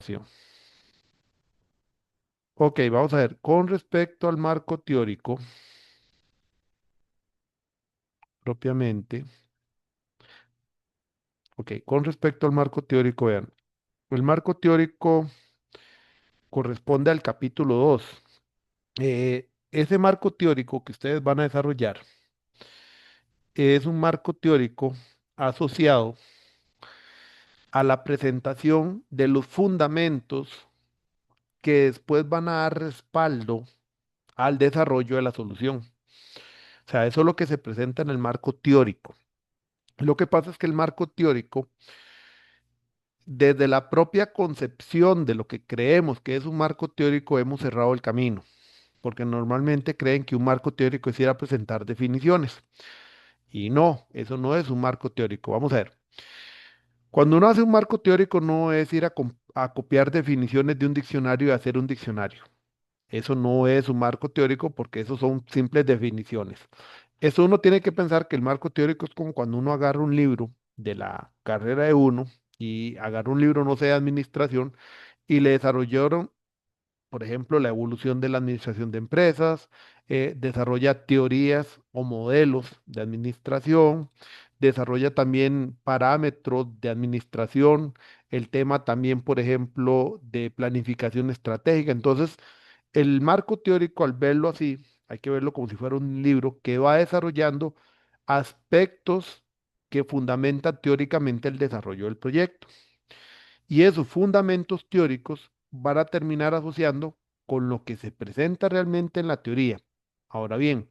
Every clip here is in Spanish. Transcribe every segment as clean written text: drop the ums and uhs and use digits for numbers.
concepción. Ok, vamos a ver, con respecto al marco teórico, propiamente, ok, con respecto al marco teórico, vean, el marco teórico corresponde al capítulo 2. Ese marco teórico que ustedes van a desarrollar es un marco teórico asociado a la presentación de los fundamentos que después van a dar respaldo al desarrollo de la solución. O sea, eso es lo que se presenta en el marco teórico. Lo que pasa es que el marco teórico, desde la propia concepción de lo que creemos que es un marco teórico, hemos cerrado el camino, porque normalmente creen que un marco teórico es ir a presentar definiciones. Y no, eso no es un marco teórico. Vamos a ver. Cuando uno hace un marco teórico no es ir a copiar definiciones de un diccionario y hacer un diccionario. Eso no es un marco teórico porque eso son simples definiciones. Eso uno tiene que pensar que el marco teórico es como cuando uno agarra un libro de la carrera de uno y agarra un libro, no sé, de administración y le desarrollaron, por ejemplo, la evolución de la administración de empresas, desarrolla teorías o modelos de administración, desarrolla también parámetros de administración, el tema también, por ejemplo, de planificación estratégica. Entonces, el marco teórico, al verlo así, hay que verlo como si fuera un libro que va desarrollando aspectos que fundamentan teóricamente el desarrollo del proyecto. Y esos fundamentos teóricos van a terminar asociando con lo que se presenta realmente en la teoría. Ahora bien,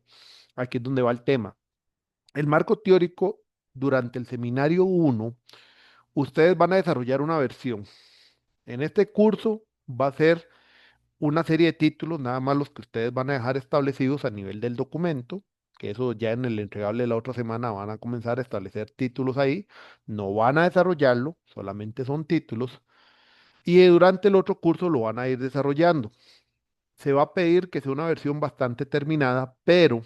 aquí es donde va el tema. El marco teórico, durante el seminario 1, ustedes van a desarrollar una versión. En este curso va a ser una serie de títulos, nada más los que ustedes van a dejar establecidos a nivel del documento, que eso ya en el entregable de la otra semana van a comenzar a establecer títulos ahí. No van a desarrollarlo, solamente son títulos. Y durante el otro curso lo van a ir desarrollando. Se va a pedir que sea una versión bastante terminada, pero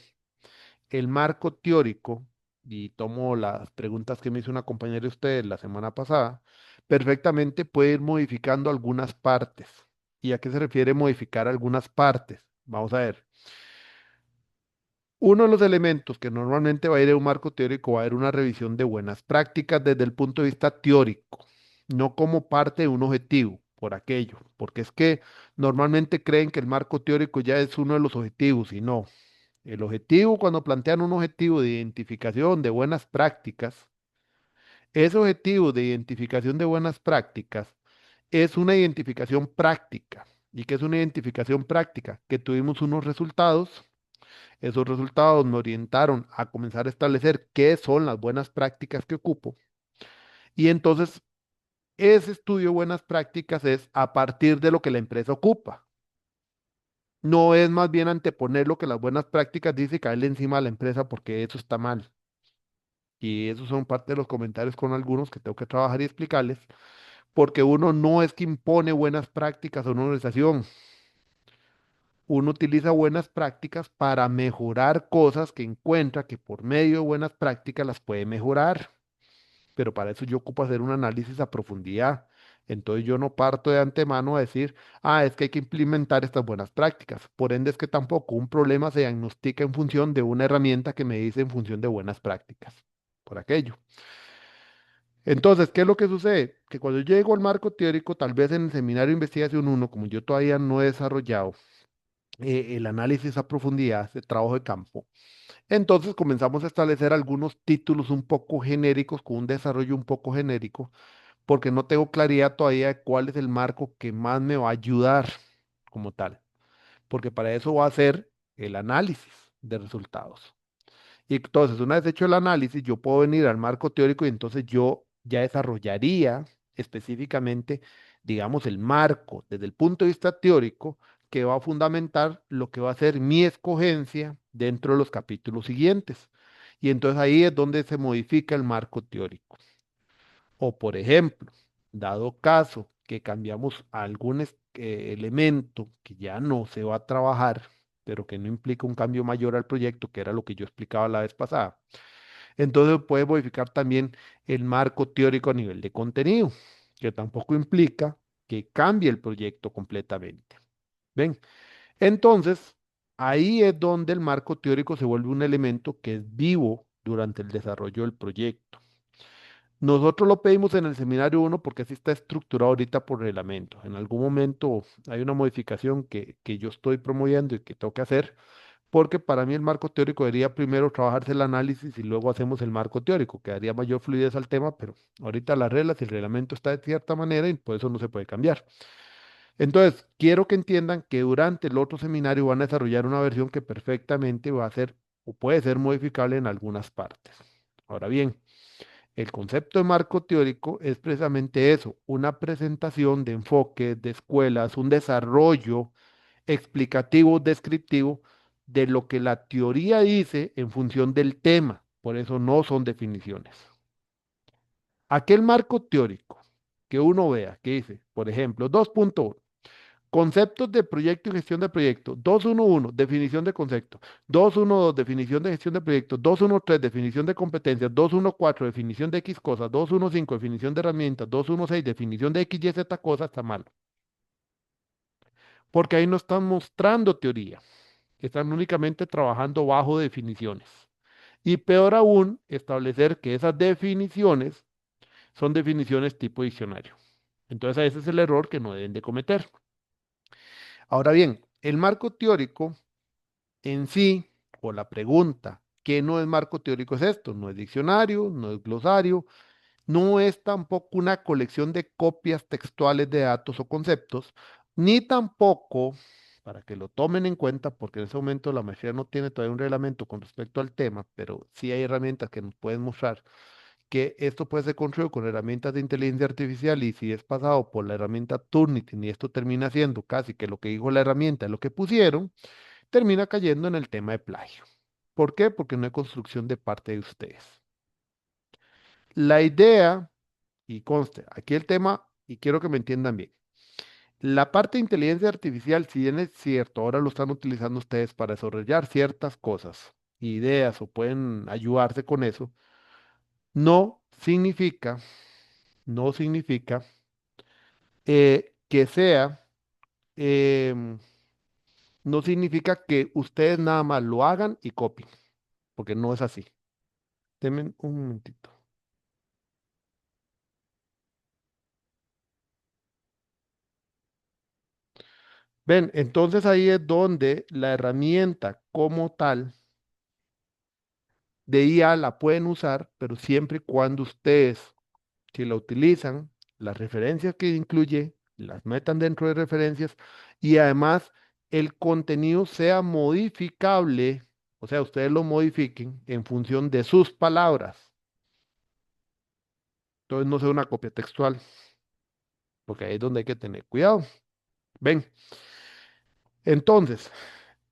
el marco teórico, y tomo las preguntas que me hizo una compañera de ustedes la semana pasada, perfectamente puede ir modificando algunas partes. ¿Y a qué se refiere modificar algunas partes? Vamos a ver. Uno de los elementos que normalmente va a ir en un marco teórico va a ir una revisión de buenas prácticas desde el punto de vista teórico, no como parte de un objetivo, por aquello, porque es que normalmente creen que el marco teórico ya es uno de los objetivos y no. El objetivo, cuando plantean un objetivo de identificación de buenas prácticas, ese objetivo de identificación de buenas prácticas es una identificación práctica. ¿Y qué es una identificación práctica? Que tuvimos unos resultados. Esos resultados me orientaron a comenzar a establecer qué son las buenas prácticas que ocupo. Y entonces, ese estudio de buenas prácticas es a partir de lo que la empresa ocupa. No es más bien anteponer lo que las buenas prácticas dice y caerle encima a la empresa porque eso está mal. Y esos son parte de los comentarios con algunos que tengo que trabajar y explicarles, porque uno no es que impone buenas prácticas a una organización. Uno utiliza buenas prácticas para mejorar cosas que encuentra que por medio de buenas prácticas las puede mejorar. Pero para eso yo ocupo hacer un análisis a profundidad. Entonces yo no parto de antemano a decir, es que hay que implementar estas buenas prácticas. Por ende es que tampoco un problema se diagnostica en función de una herramienta que me dice en función de buenas prácticas. Por aquello. Entonces, ¿qué es lo que sucede? Que cuando yo llego al marco teórico, tal vez en el seminario de investigación uno, como yo todavía no he desarrollado el análisis a profundidad de trabajo de campo, entonces comenzamos a establecer algunos títulos un poco genéricos, con un desarrollo un poco genérico, porque no tengo claridad todavía de cuál es el marco que más me va a ayudar como tal, porque para eso va a ser el análisis de resultados. Y entonces, una vez hecho el análisis, yo puedo venir al marco teórico y entonces yo ya desarrollaría específicamente, digamos, el marco desde el punto de vista teórico que va a fundamentar lo que va a ser mi escogencia dentro de los capítulos siguientes. Y entonces ahí es donde se modifica el marco teórico. O por ejemplo, dado caso que cambiamos algún elemento que ya no se va a trabajar, pero que no implica un cambio mayor al proyecto, que era lo que yo explicaba la vez pasada, entonces puede modificar también el marco teórico a nivel de contenido, que tampoco implica que cambie el proyecto completamente. ¿Ven? Entonces, ahí es donde el marco teórico se vuelve un elemento que es vivo durante el desarrollo del proyecto. Nosotros lo pedimos en el seminario uno porque así está estructurado ahorita por reglamento. En algún momento hay una modificación que yo estoy promoviendo y que tengo que hacer, porque para mí el marco teórico debería primero trabajarse el análisis y luego hacemos el marco teórico, que daría mayor fluidez al tema, pero ahorita las reglas y el reglamento está de cierta manera y por eso no se puede cambiar. Entonces, quiero que entiendan que durante el otro seminario van a desarrollar una versión que perfectamente va a ser o puede ser modificable en algunas partes. Ahora bien, el concepto de marco teórico es precisamente eso, una presentación de enfoques, de escuelas, un desarrollo explicativo, descriptivo de lo que la teoría dice en función del tema. Por eso no son definiciones. Aquel marco teórico que uno vea, que dice, por ejemplo, 2.1, conceptos de proyecto y gestión de proyecto. 2.1.1, definición de concepto. 2.1.2, definición de gestión de proyecto. 2.1.3, definición de competencias. 2.1.4, definición de X cosas. 2.1.5, definición de herramientas. 2.1.6, definición de X, Y, Z cosas. Está mal. Porque ahí no están mostrando teoría. Están únicamente trabajando bajo definiciones. Y peor aún, establecer que esas definiciones son definiciones tipo diccionario. Entonces, ese es el error que no deben de cometer. Ahora bien, el marco teórico en sí, o la pregunta, ¿qué no es marco teórico? Es esto, no es diccionario, no es glosario, no es tampoco una colección de copias textuales de datos o conceptos, ni tampoco, para que lo tomen en cuenta, porque en ese momento la maestría no tiene todavía un reglamento con respecto al tema, pero sí hay herramientas que nos pueden mostrar que esto puede ser construido con herramientas de inteligencia artificial y si es pasado por la herramienta Turnitin y esto termina siendo casi que lo que dijo la herramienta es lo que pusieron, termina cayendo en el tema de plagio. ¿Por qué? Porque no hay construcción de parte de ustedes. La idea, y conste, aquí el tema, y quiero que me entiendan bien, la parte de inteligencia artificial, si bien es cierto, ahora lo están utilizando ustedes para desarrollar ciertas cosas, ideas o pueden ayudarse con eso, no significa, no significa que sea, em, no significa que ustedes nada más lo hagan y copien, porque no es así. Denme un momentito. Ven, entonces ahí es donde la herramienta como tal de IA la pueden usar, pero siempre y cuando ustedes, si la utilizan, las referencias que incluye, las metan dentro de referencias y además el contenido sea modificable, o sea, ustedes lo modifiquen en función de sus palabras. Entonces no sea una copia textual, porque ahí es donde hay que tener cuidado. Ven, entonces,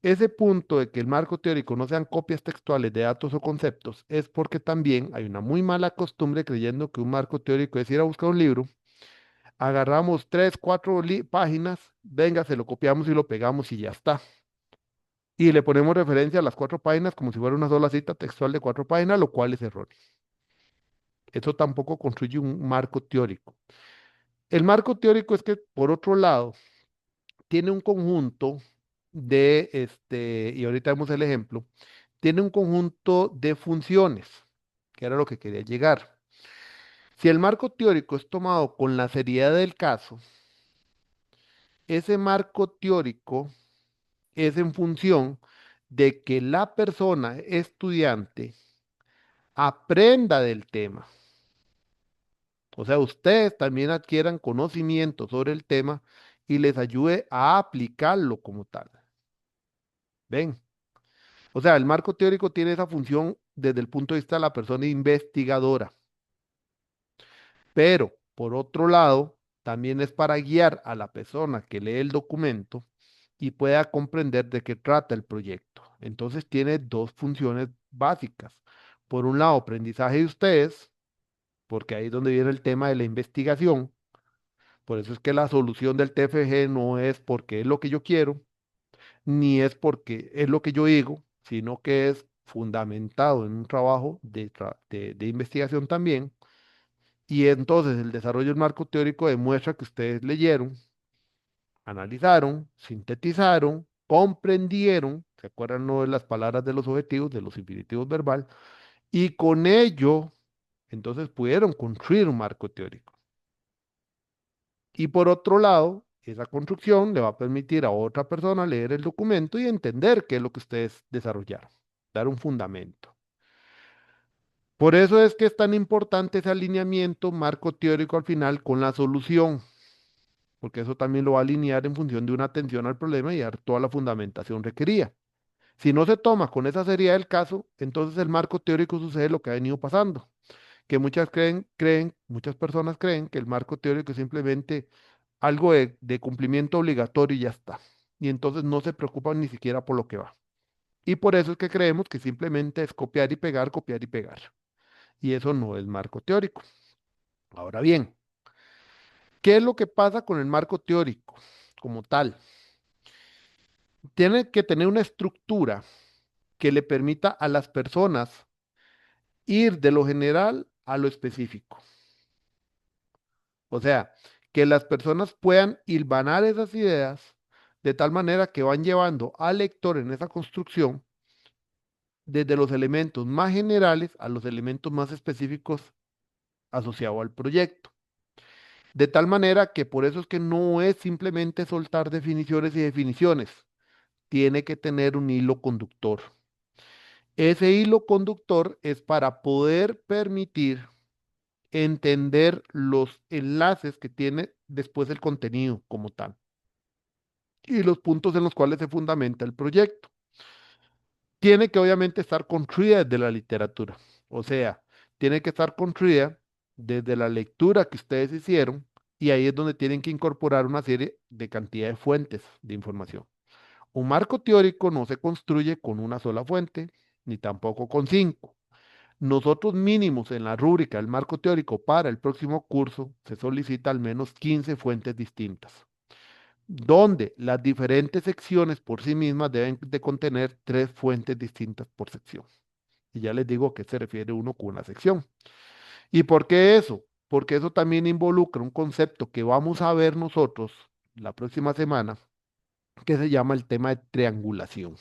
ese punto de que el marco teórico no sean copias textuales de datos o conceptos es porque también hay una muy mala costumbre creyendo que un marco teórico es ir a buscar un libro, agarramos tres, cuatro páginas, venga, se lo copiamos y lo pegamos y ya está. Y le ponemos referencia a las cuatro páginas como si fuera una sola cita textual de cuatro páginas, lo cual es erróneo. Eso tampoco construye un marco teórico. El marco teórico es que, por otro lado, tiene un conjunto y ahorita vemos el ejemplo, tiene un conjunto de funciones, que era lo que quería llegar. Si el marco teórico es tomado con la seriedad del caso, ese marco teórico es en función de que la persona estudiante aprenda del tema. O sea, ustedes también adquieran conocimiento sobre el tema y les ayude a aplicarlo como tal. ¿Ven? O sea, el marco teórico tiene esa función desde el punto de vista de la persona investigadora, pero por otro lado, también es para guiar a la persona que lee el documento y pueda comprender de qué trata el proyecto. Entonces tiene dos funciones básicas. Por un lado, aprendizaje de ustedes, porque ahí es donde viene el tema de la investigación. Por eso es que la solución del TFG no es porque es lo que yo quiero, ni es porque es lo que yo digo, sino que es fundamentado en un trabajo de investigación también, Y entonces el desarrollo del marco teórico demuestra que ustedes leyeron, analizaron, sintetizaron, comprendieron, ¿se acuerdan no de las palabras de los objetivos, de los infinitivos verbal? Y con ello, entonces pudieron construir un marco teórico. Y por otro lado, esa construcción le va a permitir a otra persona leer el documento y entender qué es lo que ustedes desarrollaron, dar un fundamento. Por eso es que es tan importante ese alineamiento marco teórico al final con la solución, porque eso también lo va a alinear en función de una atención al problema y dar toda la fundamentación requerida. Si no se toma con esa seriedad del caso, entonces el marco teórico sucede lo que ha venido pasando, que muchas personas creen que el marco teórico es simplemente algo de cumplimiento obligatorio y ya está. Y entonces no se preocupan ni siquiera por lo que va. Y por eso es que creemos que simplemente es copiar y pegar, copiar y pegar. Y eso no es marco teórico. Ahora bien, ¿qué es lo que pasa con el marco teórico como tal? Tiene que tener una estructura que le permita a las personas ir de lo general a lo específico. O sea, que las personas puedan hilvanar esas ideas de tal manera que van llevando al lector en esa construcción desde los elementos más generales a los elementos más específicos asociados al proyecto. De tal manera que por eso es que no es simplemente soltar definiciones y definiciones, tiene que tener un hilo conductor. Ese hilo conductor es para poder permitir entender los enlaces que tiene después el contenido como tal y los puntos en los cuales se fundamenta el proyecto. Tiene que obviamente estar construida desde la literatura, o sea, tiene que estar construida desde la lectura que ustedes hicieron y ahí es donde tienen que incorporar una serie de cantidad de fuentes de información. Un marco teórico no se construye con una sola fuente, ni tampoco con cinco. Nosotros mínimos en la rúbrica del marco teórico para el próximo curso se solicita al menos 15 fuentes distintas, donde las diferentes secciones por sí mismas deben de contener 3 fuentes distintas por sección. Y ya les digo a qué se refiere uno con una sección. ¿Y por qué eso? Porque eso también involucra un concepto que vamos a ver nosotros la próxima semana, que se llama el tema de triangulación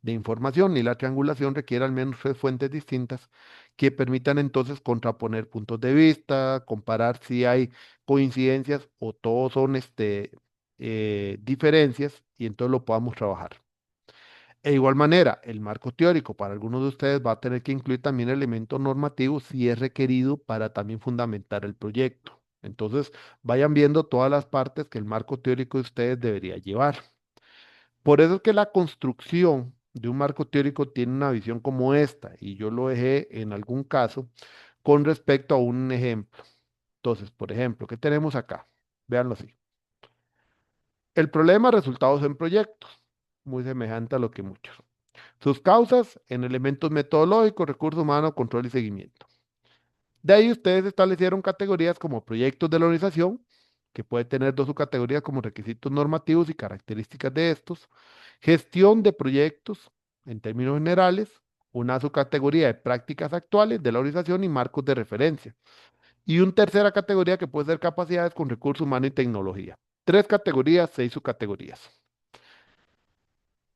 de información y la triangulación requiere al menos 3 fuentes distintas que permitan entonces contraponer puntos de vista, comparar si hay coincidencias o todos son diferencias y entonces lo podamos trabajar. De igual manera, el marco teórico para algunos de ustedes va a tener que incluir también elementos normativos si es requerido para también fundamentar el proyecto. Entonces, vayan viendo todas las partes que el marco teórico de ustedes debería llevar. Por eso es que la construcción de un marco teórico tiene una visión como esta, y yo lo dejé en algún caso con respecto a un ejemplo. Entonces, por ejemplo, ¿qué tenemos acá? Véanlo así. El problema, resultados en proyectos, muy semejante a lo que muchos. Sus causas en elementos metodológicos, recursos humanos, control y seguimiento. De ahí ustedes establecieron categorías como proyectos de la organización, que puede tener dos subcategorías como requisitos normativos y características de estos, gestión de proyectos en términos generales, una subcategoría de prácticas actuales de la organización y marcos de referencia, y una tercera categoría que puede ser capacidades con recursos humanos y tecnología. 3 categorías, 6 subcategorías.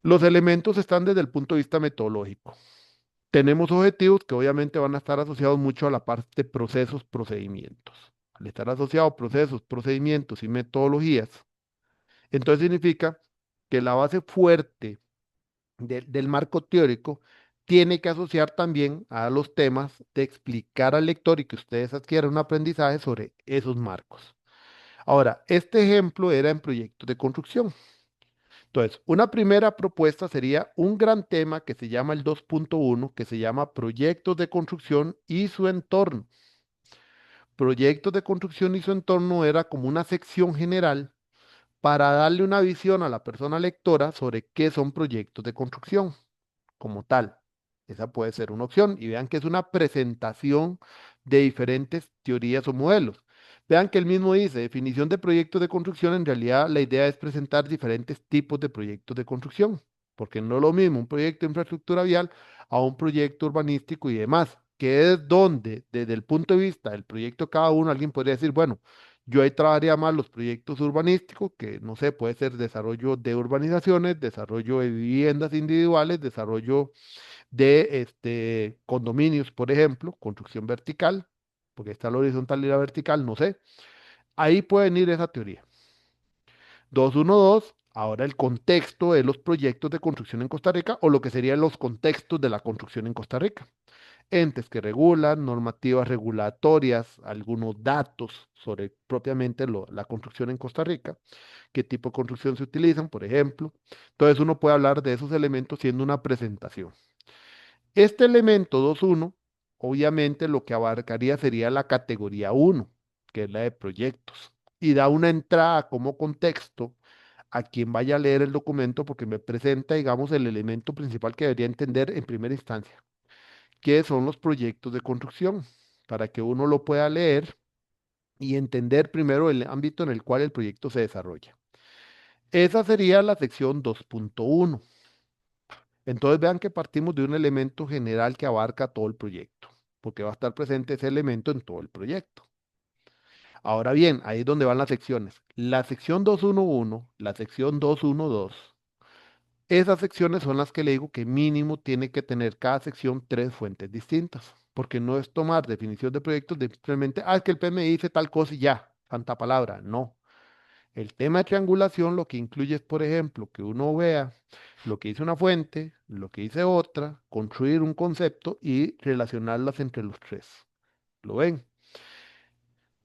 Los elementos están desde el punto de vista metodológico. Tenemos objetivos que obviamente van a estar asociados mucho a la parte de procesos, procedimientos. Al estar asociados procesos, procedimientos y metodologías, entonces significa que la base fuerte del marco teórico tiene que asociar también a los temas de explicar al lector y que ustedes adquieran un aprendizaje sobre esos marcos. Ahora, este ejemplo era en proyectos de construcción. Entonces, una primera propuesta sería un gran tema que se llama el 2.1, que se llama proyectos de construcción y su entorno. Proyectos de construcción y su entorno era como una sección general para darle una visión a la persona lectora sobre qué son proyectos de construcción como tal. Esa puede ser una opción. Y vean que es una presentación de diferentes teorías o modelos. Vean que él mismo dice, definición de proyectos de construcción, en realidad la idea es presentar diferentes tipos de proyectos de construcción, porque no es lo mismo un proyecto de infraestructura vial a un proyecto urbanístico y demás, que es donde, desde el punto de vista del proyecto de cada uno, alguien podría decir, bueno, yo ahí trabajaría más los proyectos urbanísticos, que no sé, puede ser desarrollo de urbanizaciones, desarrollo de viviendas individuales, desarrollo de condominios, por ejemplo, construcción vertical, porque está la horizontal y la vertical, no sé. Ahí pueden ir esa teoría. 212, ahora el contexto de los proyectos de construcción en Costa Rica o lo que serían los contextos de la construcción en Costa Rica. Entes que regulan, normativas regulatorias, algunos datos sobre propiamente la construcción en Costa Rica, qué tipo de construcción se utilizan, por ejemplo. Entonces uno puede hablar de esos elementos siendo una presentación. Este elemento 2.1, obviamente lo que abarcaría sería la categoría 1, que es la de proyectos, y da una entrada como contexto a quien vaya a leer el documento porque me presenta, digamos, el elemento principal que debería entender en primera instancia, que son los proyectos de construcción, para que uno lo pueda leer y entender primero el ámbito en el cual el proyecto se desarrolla. Esa sería la sección 2.1. Entonces vean que partimos de un elemento general que abarca todo el proyecto, porque va a estar presente ese elemento en todo el proyecto. Ahora bien, ahí es donde van las secciones. La sección 2.1.1, la sección 2.1.2, esas secciones son las que le digo que mínimo tiene que tener cada sección tres fuentes distintas, porque no es tomar definición de proyectos de simplemente, es que el PMI dice tal cosa y ya, santa palabra, no. El tema de triangulación lo que incluye es, por ejemplo, que uno vea lo que dice una fuente, lo que dice otra, construir un concepto y relacionarlas entre los tres. ¿Lo ven?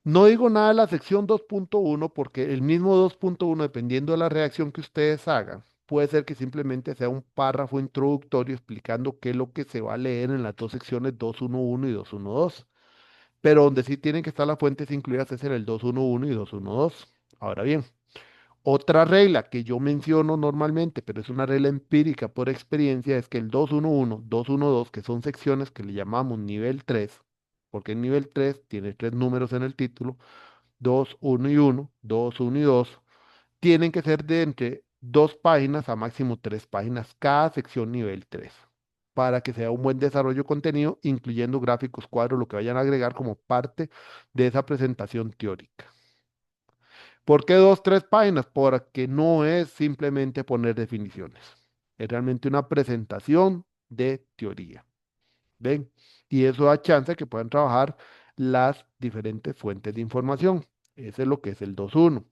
No digo nada de la sección 2.1 porque el mismo 2.1, dependiendo de la reacción que ustedes hagan, puede ser que simplemente sea un párrafo introductorio explicando qué es lo que se va a leer en las dos secciones 2.1.1 y 2.1.2. Pero donde sí tienen que estar las fuentes incluidas es en el 2.1.1 y 2.1.2. Ahora bien, otra regla que yo menciono normalmente, pero es una regla empírica por experiencia, es que el 211, 212, que son secciones que le llamamos nivel 3, porque el nivel 3 tiene tres números en el título, 2, 1 y 1, 2, 1 y 2, tienen que ser de entre dos páginas a máximo tres páginas, cada sección nivel 3, para que sea un buen desarrollo de contenido, incluyendo gráficos, cuadros, lo que vayan a agregar como parte de esa presentación teórica. ¿Por qué dos, tres páginas? Porque no es simplemente poner definiciones. Es realmente una presentación de teoría. ¿Ven? Y eso da chance de que puedan trabajar las diferentes fuentes de información. Ese es lo que es el 2.1.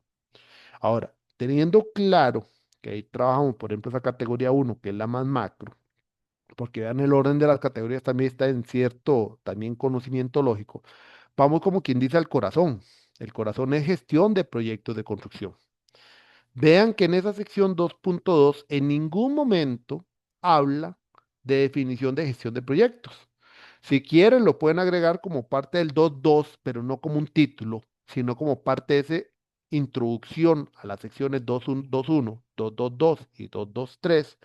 Ahora, teniendo claro que ahí trabajamos, por ejemplo, esa categoría 1, que es la más macro, porque vean el orden de las categorías también está en cierto también conocimiento lógico. Vamos como quien dice al corazón. El corazón es gestión de proyectos de construcción. Vean que en esa sección 2.2 en ningún momento habla de definición de gestión de proyectos. Si quieren, lo pueden agregar como parte del 2.2, pero no como un título, sino como parte de esa introducción a las secciones 2.1, 2.2 y 2.2.3,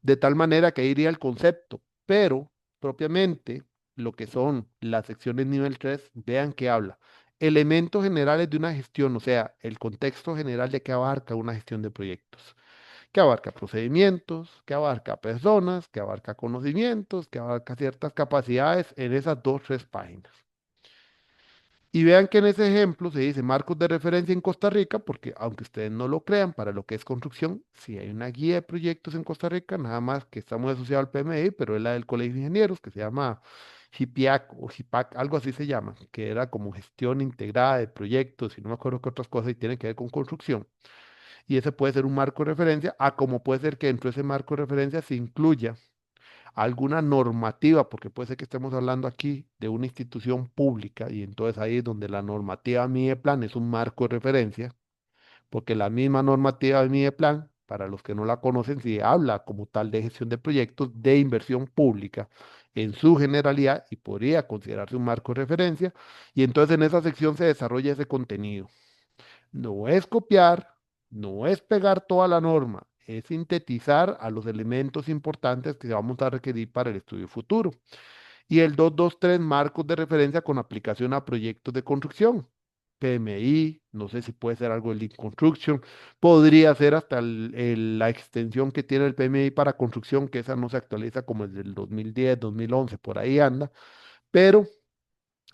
de tal manera que ahí iría el concepto, pero propiamente lo que son las secciones nivel 3, vean que habla elementos generales de una gestión, o sea, el contexto general de que abarca una gestión de proyectos, que abarca procedimientos, que abarca personas, que abarca conocimientos, que abarca ciertas capacidades en esas dos, tres páginas. Y vean que en ese ejemplo se dice marcos de referencia en Costa Rica, porque aunque ustedes no lo crean, para lo que es construcción, sí hay una guía de proyectos en Costa Rica, nada más que está muy asociada al PMI, pero es la del Colegio de Ingenieros, que se llama GIPIAC o GIPAC, algo así se llama, que era como gestión integrada de proyectos y no me acuerdo qué otras cosas y tiene que ver con construcción. Y ese puede ser un marco de referencia, a como puede ser que dentro de ese marco de referencia se incluya alguna normativa, porque puede ser que estemos hablando aquí de una institución pública y entonces ahí es donde la normativa MIDEPLAN es un marco de referencia, porque la misma normativa de MIDEPLAN, para los que no la conocen, sí habla como tal de gestión de proyectos de inversión pública en su generalidad y podría considerarse un marco de referencia, y entonces en esa sección se desarrolla ese contenido. No es copiar, no es pegar toda la norma, es sintetizar a los elementos importantes que vamos a requerir para el estudio futuro. Y el 223, marcos de referencia con aplicación a proyectos de construcción. PMI, no sé si puede ser algo de Lean Construction, podría ser hasta la extensión que tiene el PMI para construcción, que esa no se actualiza como el del 2010, 2011, por ahí anda, Pero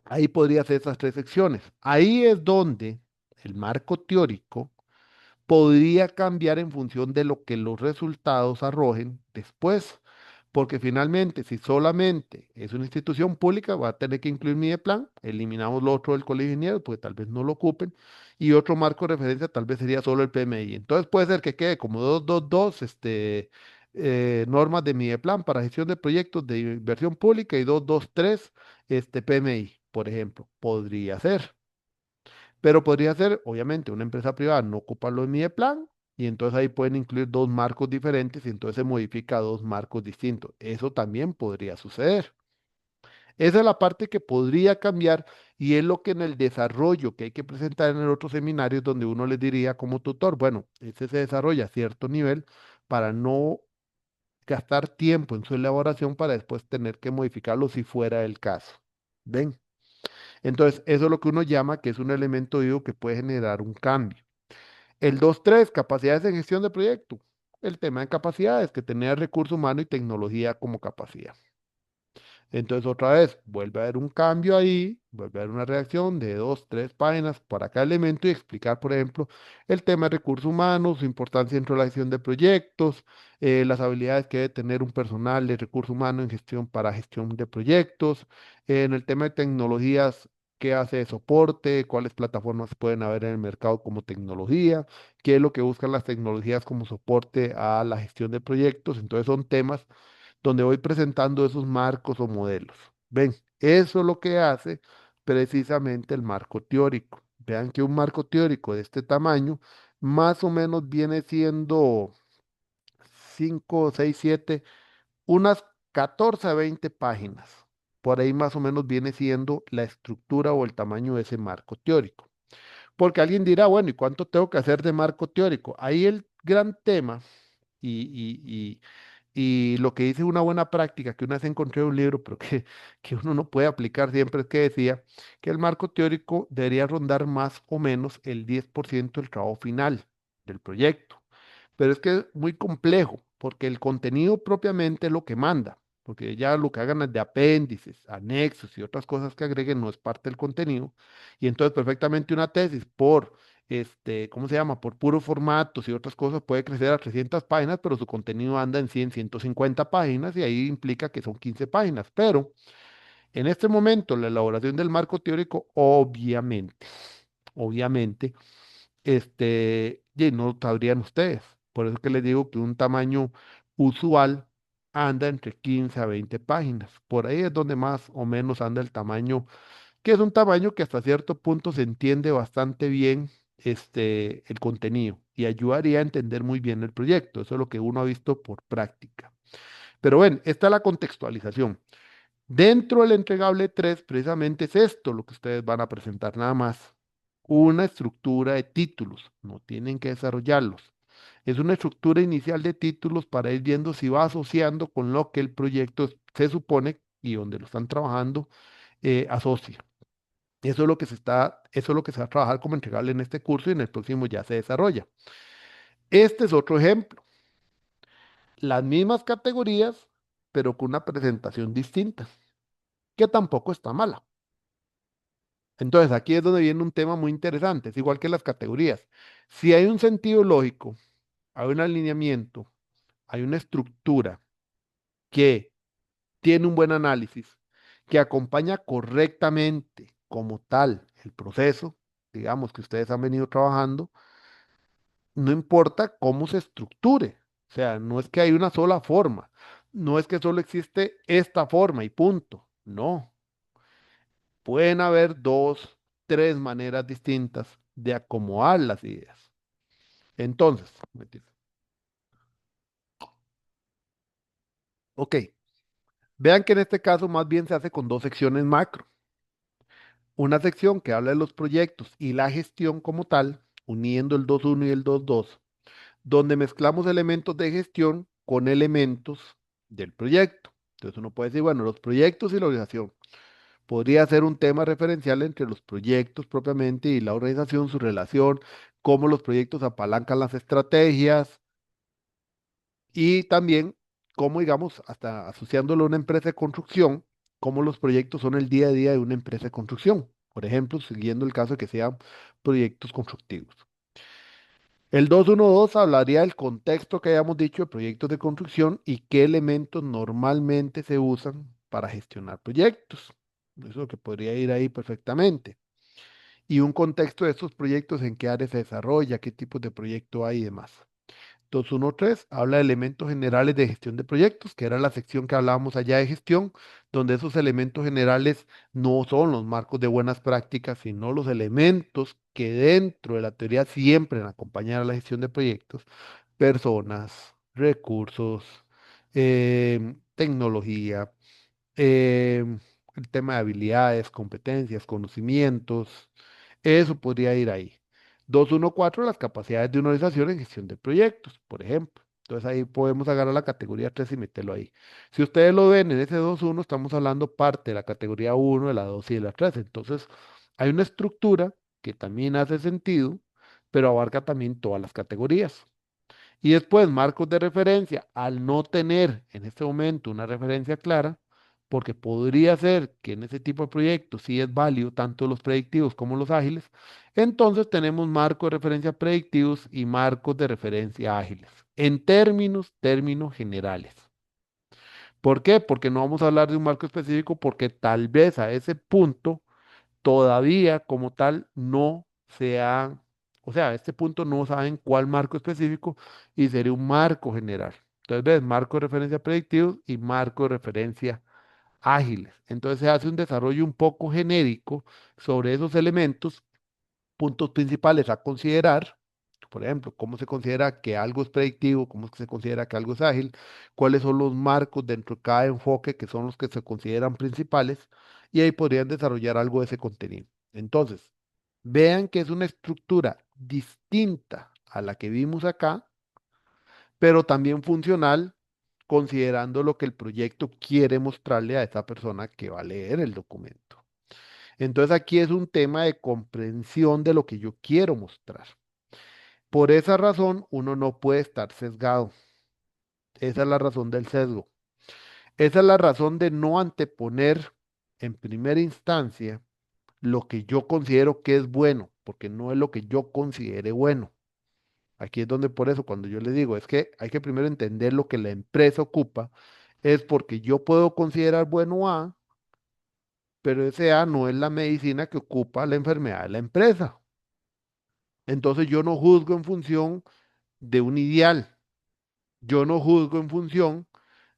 ahí podría ser esas tres secciones. Ahí es donde el marco teórico podría cambiar en función de lo que los resultados arrojen después, porque finalmente, si solamente es una institución pública, va a tener que incluir Mideplan, eliminamos lo otro del colegio de ingenieros, porque tal vez no lo ocupen, y otro marco de referencia tal vez sería solo el PMI. Entonces puede ser que quede como 222 normas de Mideplan para gestión de proyectos de inversión pública y 223 PMI, por ejemplo. Podría ser. Pero podría ser, obviamente, una empresa privada no ocupa lo de Mideplan y entonces ahí pueden incluir dos marcos diferentes y entonces se modifica dos marcos distintos. Eso también podría suceder. Esa es la parte que podría cambiar y es lo que en el desarrollo que hay que presentar en el otro seminario es donde uno les diría como tutor, bueno, ese se desarrolla a cierto nivel para no gastar tiempo en su elaboración para después tener que modificarlo si fuera el caso. ¿Ven? Entonces, eso es lo que uno llama que es un elemento vivo que puede generar un cambio. El 2.3 capacidades de gestión de proyecto. El tema de capacidades, que tenía recurso humano y tecnología como capacidad. Entonces, otra vez, vuelve a haber un cambio ahí, vuelve a haber una reacción de 2, 3 páginas para cada elemento y explicar, por ejemplo, el tema de recursos humanos, su importancia dentro de la gestión de proyectos, las habilidades que debe tener un personal de recursos humanos en gestión para gestión de proyectos, en el tema de tecnologías, qué hace de soporte, cuáles plataformas pueden haber en el mercado como tecnología, qué es lo que buscan las tecnologías como soporte a la gestión de proyectos. Entonces, son temas donde voy presentando esos marcos o modelos. Ven, eso es lo que hace precisamente el marco teórico. Vean que un marco teórico de este tamaño más o menos viene siendo 5, 6, 7, unas 14 a 20 páginas. Por ahí más o menos viene siendo la estructura o el tamaño de ese marco teórico. Porque alguien dirá, bueno, ¿y cuánto tengo que hacer de marco teórico? Ahí el gran tema y, y lo que dice una buena práctica que una vez encontré en un libro, pero que uno no puede aplicar siempre, es que decía que el marco teórico debería rondar más o menos el 10% del trabajo final del proyecto. Pero es que es muy complejo, porque el contenido propiamente es lo que manda, porque ya lo que hagan es de apéndices, anexos y otras cosas que agreguen no es parte del contenido. Y entonces perfectamente una tesis por ¿cómo se llama? Por puros formatos y otras cosas puede crecer a 300 páginas, pero su contenido anda en 100, 150 páginas y ahí implica que son 15 páginas. Pero en este momento, la elaboración del marco teórico, obviamente, y no lo sabrían ustedes. Por eso que les digo que un tamaño usual anda entre 15 a 20 páginas. Por ahí es donde más o menos anda el tamaño, que es un tamaño que hasta cierto punto se entiende bastante bien el contenido y ayudaría a entender muy bien el proyecto. Eso es lo que uno ha visto por práctica. Pero bueno, esta es la contextualización. Dentro del entregable 3 precisamente es esto lo que ustedes van a presentar nada más. Una estructura de títulos, no tienen que desarrollarlos. Es una estructura inicial de títulos para ir viendo si va asociando con lo que el proyecto se supone y donde lo están trabajando asocia. Eso es lo que se va a trabajar como entregable en este curso y en el próximo ya se desarrolla. Este es otro ejemplo. Las mismas categorías, pero con una presentación distinta, que tampoco está mala. Entonces, aquí es donde viene un tema muy interesante, es igual que las categorías. Si hay un sentido lógico, hay un alineamiento, hay una estructura que tiene un buen análisis, que acompaña correctamente como tal el proceso, digamos, que ustedes han venido trabajando, no importa cómo se estructure. O sea, no es que hay una sola forma, no es que solo existe esta forma y punto. No, pueden haber dos, tres maneras distintas de acomodar las ideas. Entonces, ok, vean que en este caso más bien se hace con dos secciones macro. Una sección que habla de los proyectos y la gestión como tal, uniendo el 2.1 y el 2.2, donde mezclamos elementos de gestión con elementos del proyecto. Entonces uno puede decir, bueno, los proyectos y la organización. Podría ser un tema referencial entre los proyectos propiamente y la organización, su relación, cómo los proyectos apalancan las estrategias y también cómo, digamos, hasta asociándolo a una empresa de construcción, cómo los proyectos son el día a día de una empresa de construcción. Por ejemplo, siguiendo el caso de que sean proyectos constructivos. El 212 hablaría del contexto que hayamos dicho de proyectos de construcción y qué elementos normalmente se usan para gestionar proyectos. Eso que podría ir ahí perfectamente. Y un contexto de estos proyectos, en qué áreas se desarrolla, qué tipos de proyecto hay y demás. 213 habla de elementos generales de gestión de proyectos, que era la sección que hablábamos allá de gestión, donde esos elementos generales no son los marcos de buenas prácticas, sino los elementos que dentro de la teoría siempre acompañan a la gestión de proyectos, personas, recursos, tecnología, el tema de habilidades, competencias, conocimientos, eso podría ir ahí. 214 las capacidades de una organización en gestión de proyectos, por ejemplo. Entonces ahí podemos agarrar la categoría 3 y meterlo ahí. Si ustedes lo ven en ese 2.1, estamos hablando parte de la categoría 1, de la 2 y de la 3. Entonces hay una estructura que también hace sentido, pero abarca también todas las categorías. Y después, marcos de referencia, al no tener en este momento una referencia clara, porque podría ser que en ese tipo de proyectos sí es válido tanto los predictivos como los ágiles, entonces tenemos marcos de referencia predictivos y marcos de referencia ágiles, en términos generales. ¿Por qué? Porque no vamos a hablar de un marco específico, porque tal vez a ese punto todavía como tal no se ha, o sea, a este punto no saben cuál marco específico y sería un marco general. Entonces, ves, marco de referencia predictivos y marco de referencia ágiles. Entonces se hace un desarrollo un poco genérico sobre esos elementos, puntos principales a considerar. Por ejemplo, cómo se considera que algo es predictivo, cómo es que se considera que algo es ágil, cuáles son los marcos dentro de cada enfoque que son los que se consideran principales, y ahí podrían desarrollar algo de ese contenido. Entonces, vean que es una estructura distinta a la que vimos acá, pero también funcional, considerando lo que el proyecto quiere mostrarle a esa persona que va a leer el documento. Entonces aquí es un tema de comprensión de lo que yo quiero mostrar. Por esa razón, uno no puede estar sesgado. Esa es la razón del sesgo. Esa es la razón de no anteponer en primera instancia lo que yo considero que es bueno, porque no es lo que yo considere bueno. Aquí es donde por eso cuando yo les digo, es que hay que primero entender lo que la empresa ocupa, es porque yo puedo considerar bueno A, pero ese A no es la medicina que ocupa la enfermedad de la empresa. Entonces yo no juzgo en función de un ideal, yo no juzgo en función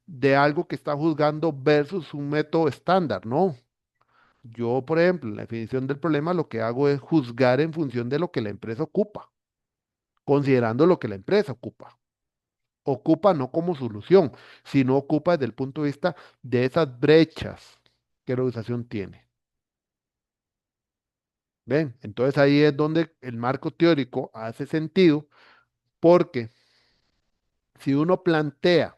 de algo que está juzgando versus un método estándar, no. Yo, por ejemplo, en la definición del problema lo que hago es juzgar en función de lo que la empresa ocupa, considerando lo que la empresa ocupa. Ocupa no como solución, sino ocupa desde el punto de vista de esas brechas que la organización tiene. ¿Ven? Entonces ahí es donde el marco teórico hace sentido, porque si uno plantea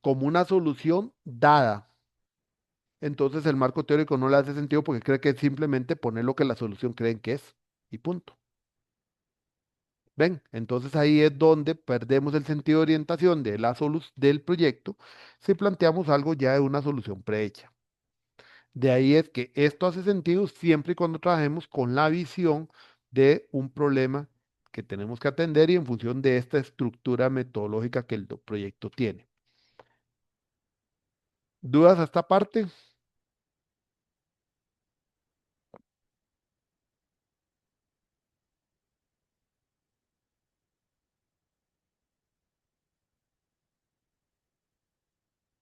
como una solución dada, entonces el marco teórico no le hace sentido porque cree que es simplemente poner lo que la solución creen que es y punto. ¿Ven? Entonces ahí es donde perdemos el sentido de orientación de del proyecto si planteamos algo ya de una solución prehecha. De ahí es que esto hace sentido siempre y cuando trabajemos con la visión de un problema que tenemos que atender y en función de esta estructura metodológica que el proyecto tiene. ¿Dudas a esta parte?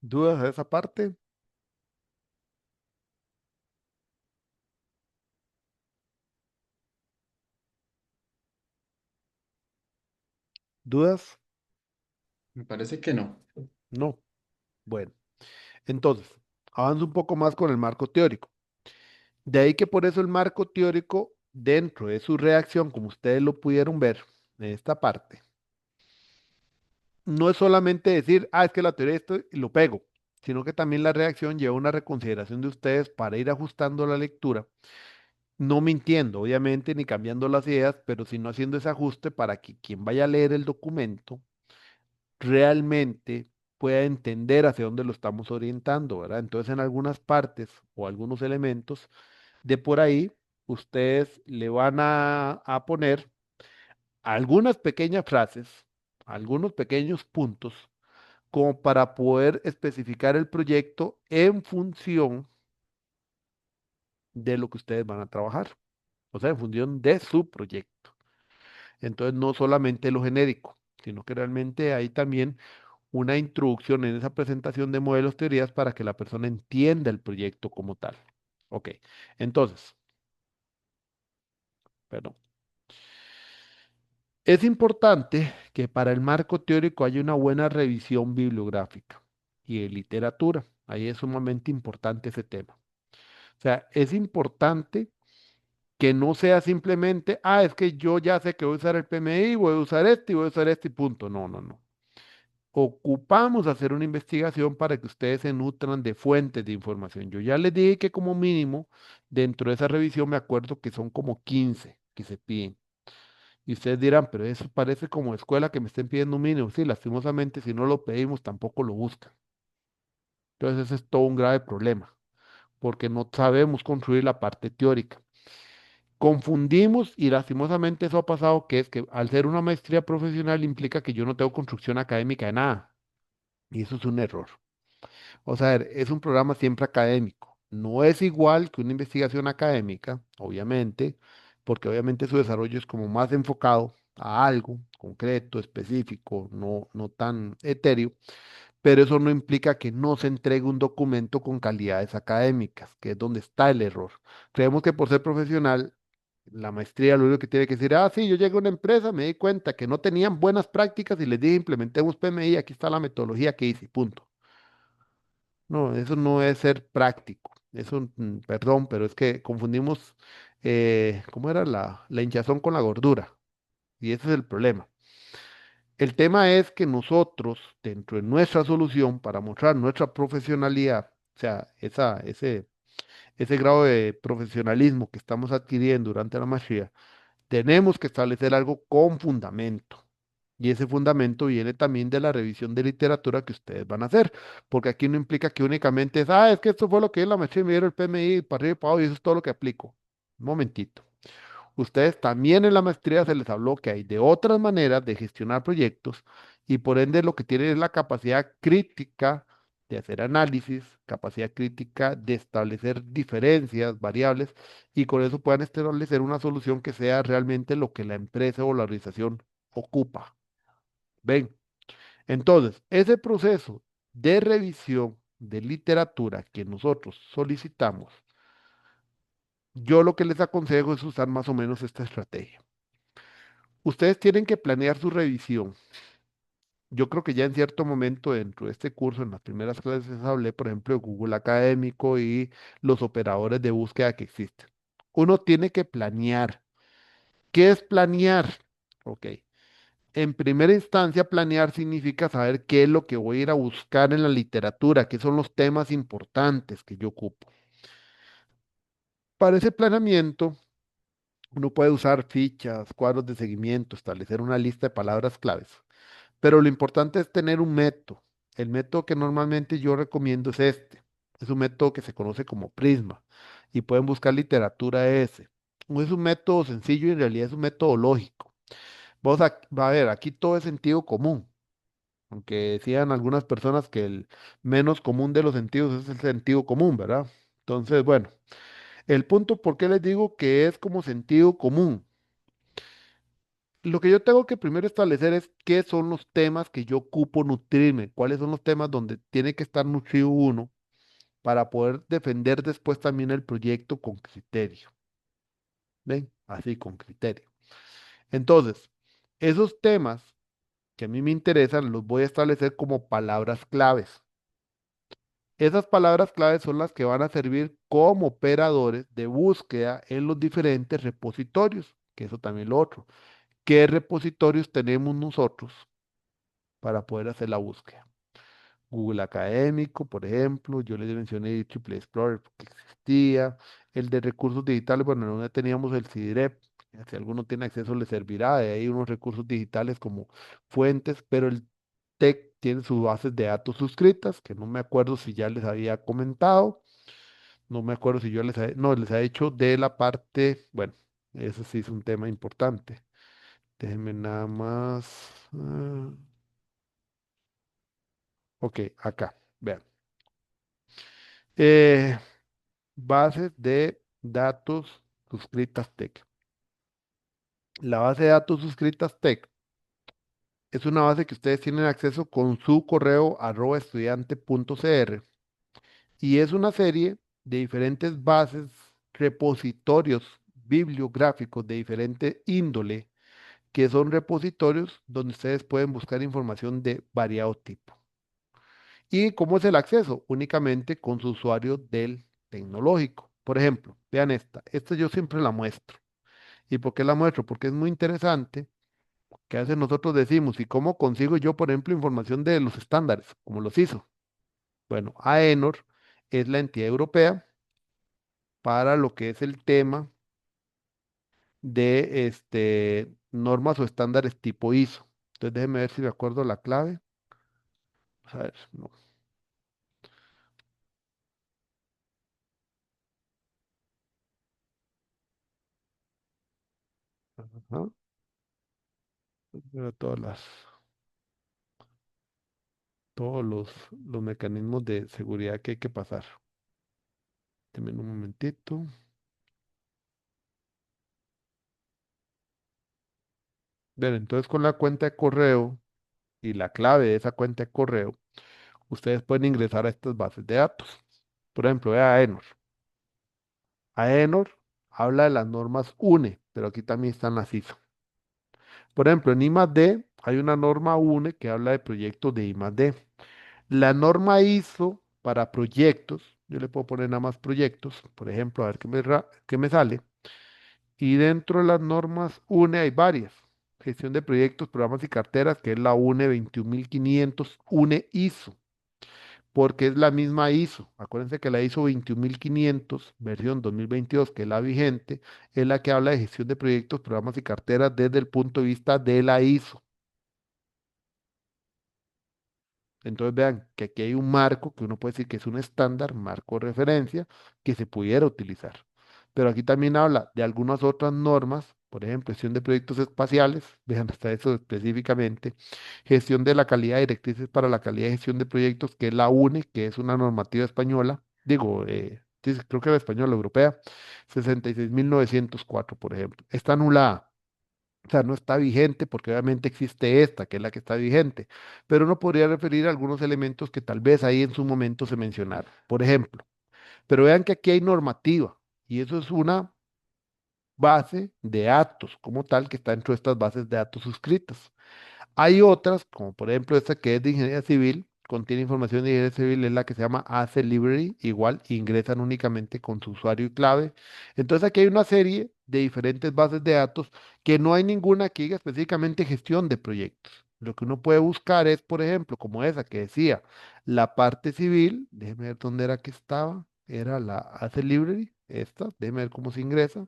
¿Dudas a esa parte? ¿Dudas? Me parece que no. No. Bueno, entonces, avanzo un poco más con el marco teórico. De ahí que por eso el marco teórico, dentro de su reacción, como ustedes lo pudieron ver en esta parte, no es solamente decir, es que la teoría de esto y lo pego, sino que también la reacción lleva una reconsideración de ustedes para ir ajustando la lectura, no mintiendo, obviamente, ni cambiando las ideas, pero sino haciendo ese ajuste para que quien vaya a leer el documento realmente pueda entender hacia dónde lo estamos orientando, ¿verdad? Entonces, en algunas partes o algunos elementos de por ahí, ustedes le van a poner algunas pequeñas frases, algunos pequeños puntos, como para poder especificar el proyecto en función de lo que ustedes van a trabajar, o sea, en función de su proyecto. Entonces, no solamente lo genérico, sino que realmente hay también una introducción en esa presentación de modelos, teorías, para que la persona entienda el proyecto como tal. Ok, entonces, perdón. Es importante que para el marco teórico haya una buena revisión bibliográfica y de literatura. Ahí es sumamente importante ese tema. O sea, es importante que no sea simplemente, es que yo ya sé que voy a usar el PMI, voy a usar este y voy a usar este y punto. No, no, no. Ocupamos hacer una investigación para que ustedes se nutran de fuentes de información. Yo ya les dije que como mínimo, dentro de esa revisión me acuerdo que son como 15 que se piden. Y ustedes dirán, pero eso parece como escuela que me estén pidiendo un mínimo. Sí, lastimosamente, si no lo pedimos, tampoco lo buscan. Entonces, ese es todo un grave problema, porque no sabemos construir la parte teórica. Confundimos y lastimosamente eso ha pasado, que es que al ser una maestría profesional implica que yo no tengo construcción académica de nada. Y eso es un error. O sea, es un programa siempre académico. No es igual que una investigación académica, obviamente, porque obviamente su desarrollo es como más enfocado a algo concreto, específico, no tan etéreo, pero eso no implica que no se entregue un documento con calidades académicas, que es donde está el error. Creemos que por ser profesional, la maestría lo único que tiene que decir, sí, yo llegué a una empresa, me di cuenta que no tenían buenas prácticas y les dije, implementemos PMI, aquí está la metodología que hice, punto. No, eso no es ser práctico. Eso, perdón, pero es que confundimos, ¿cómo era la hinchazón con la gordura? Y ese es el problema. El tema es que nosotros, dentro de nuestra solución, para mostrar nuestra profesionalidad, o sea, ese grado de profesionalismo que estamos adquiriendo durante la maestría, tenemos que establecer algo con fundamento. Y ese fundamento viene también de la revisión de literatura que ustedes van a hacer, porque aquí no implica que únicamente es que esto fue lo que es la maestría y me dieron el PMI para arriba y para abajo y eso es todo lo que aplico. Un momentito. Ustedes también en la maestría se les habló que hay de otras maneras de gestionar proyectos y por ende lo que tienen es la capacidad crítica de hacer análisis, capacidad crítica de establecer diferencias, variables y con eso puedan establecer una solución que sea realmente lo que la empresa o la organización ocupa. ¿Ven? Entonces, ese proceso de revisión de literatura que nosotros solicitamos, yo lo que les aconsejo es usar más o menos esta estrategia. Ustedes tienen que planear su revisión. Yo creo que ya en cierto momento dentro de este curso, en las primeras clases, hablé, por ejemplo, de Google Académico y los operadores de búsqueda que existen. Uno tiene que planear. ¿Qué es planear? Ok. En primera instancia, planear significa saber qué es lo que voy a ir a buscar en la literatura, qué son los temas importantes que yo ocupo. Para ese planeamiento, uno puede usar fichas, cuadros de seguimiento, establecer una lista de palabras claves. Pero lo importante es tener un método. El método que normalmente yo recomiendo es este. Es un método que se conoce como Prisma y pueden buscar literatura de ese. No es un método sencillo y en realidad es un método lógico. Va a ver, aquí todo es sentido común, aunque decían algunas personas que el menos común de los sentidos es el sentido común, ¿verdad? Entonces, bueno, el punto por qué les digo que es como sentido común. Lo que yo tengo que primero establecer es qué son los temas que yo ocupo nutrirme, cuáles son los temas donde tiene que estar nutrido uno para poder defender después también el proyecto con criterio. ¿Ven? Así, con criterio. Entonces, esos temas que a mí me interesan los voy a establecer como palabras claves. Esas palabras claves son las que van a servir como operadores de búsqueda en los diferentes repositorios, que eso también lo otro. ¿Qué repositorios tenemos nosotros para poder hacer la búsqueda? Google Académico, por ejemplo, yo les mencioné Triple Explorer que existía, el de recursos digitales, bueno, no teníamos el CIDREP, si alguno tiene acceso le servirá, de ahí unos recursos digitales como fuentes, pero Tech tiene sus bases de datos suscritas, que no me acuerdo si ya les había comentado, no me acuerdo si yo no, les ha hecho de la parte, bueno, eso sí es un tema importante. Déjenme nada más. Ok, acá, vean. Eh, bases de datos suscritas Tech. La base de datos suscritas Tech es una base que ustedes tienen acceso con su correo @estudiante.cr y es una serie de diferentes bases, repositorios bibliográficos de diferente índole, que son repositorios donde ustedes pueden buscar información de variado tipo. ¿Y cómo es el acceso? Únicamente con su usuario del tecnológico. Por ejemplo, vean esta. Esta yo siempre la muestro. ¿Y por qué la muestro? Porque es muy interesante que a veces nosotros decimos, ¿y cómo consigo yo, por ejemplo, información de los estándares, como los hizo? Bueno, AENOR es la entidad europea para lo que es el tema de normas o estándares tipo ISO. Entonces déjenme ver si me acuerdo la clave. A ver, no. Ajá. Pero todos los mecanismos de seguridad que hay que pasar. Denme un momentito. Bien, entonces con la cuenta de correo y la clave de esa cuenta de correo, ustedes pueden ingresar a estas bases de datos. Por ejemplo, vea AENOR. AENOR habla de las normas UNE, pero aquí también están las ISO. Por ejemplo, en I+D hay una norma UNE que habla de proyectos de I+D. La norma ISO para proyectos, yo le puedo poner nada más proyectos, por ejemplo, a ver qué me sale. Y dentro de las normas UNE hay varias. Gestión de proyectos, programas y carteras, que es la UNE 21500 UNE ISO, porque es la misma ISO. Acuérdense que la ISO 21500, versión 2022, que es la vigente, es la que habla de gestión de proyectos, programas y carteras desde el punto de vista de la ISO. Entonces vean que aquí hay un marco que uno puede decir que es un estándar, marco de referencia, que se pudiera utilizar. Pero aquí también habla de algunas otras normas, por ejemplo, gestión de proyectos espaciales, vean hasta eso específicamente, gestión de la calidad, directrices para la calidad de gestión de proyectos, que es la UNE, que es una normativa española, digo, sí, creo que era española, europea, 66.904, por ejemplo. Está anulada. O sea, no está vigente porque obviamente existe esta, que es la que está vigente, pero uno podría referir a algunos elementos que tal vez ahí en su momento se mencionaron. Por ejemplo, pero vean que aquí hay normativa y eso es una base de datos como tal que está dentro de estas bases de datos suscritas. Hay otras, como por ejemplo esta que es de ingeniería civil, contiene información de ingeniería civil, es la que se llama ACE Library, igual ingresan únicamente con su usuario y clave. Entonces aquí hay una serie de diferentes bases de datos que no hay ninguna que diga específicamente gestión de proyectos. Lo que uno puede buscar es, por ejemplo, como esa que decía, la parte civil, déjeme ver dónde era que estaba, era la ACE Library, esta, déjeme ver cómo se ingresa.